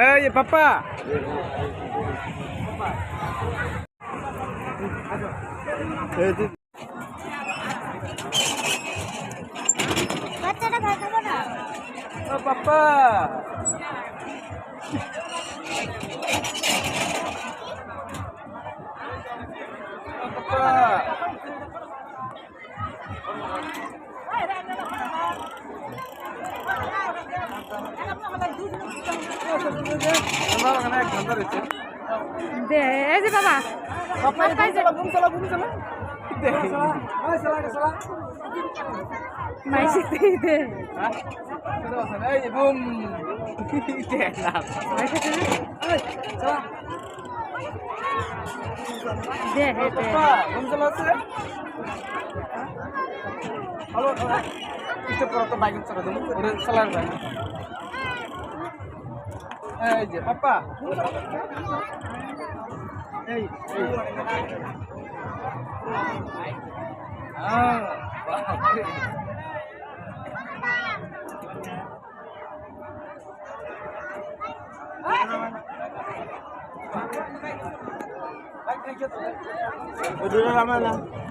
এই পাপা বাচ্চাটা ভাই খাবো না ও পাপা দে এই যে বাবা মাইসি দে দে হ্যালো কিছু পর তো বাইক চালা দেবো চালার যায় এই যে পাপা এই Udah lama lah.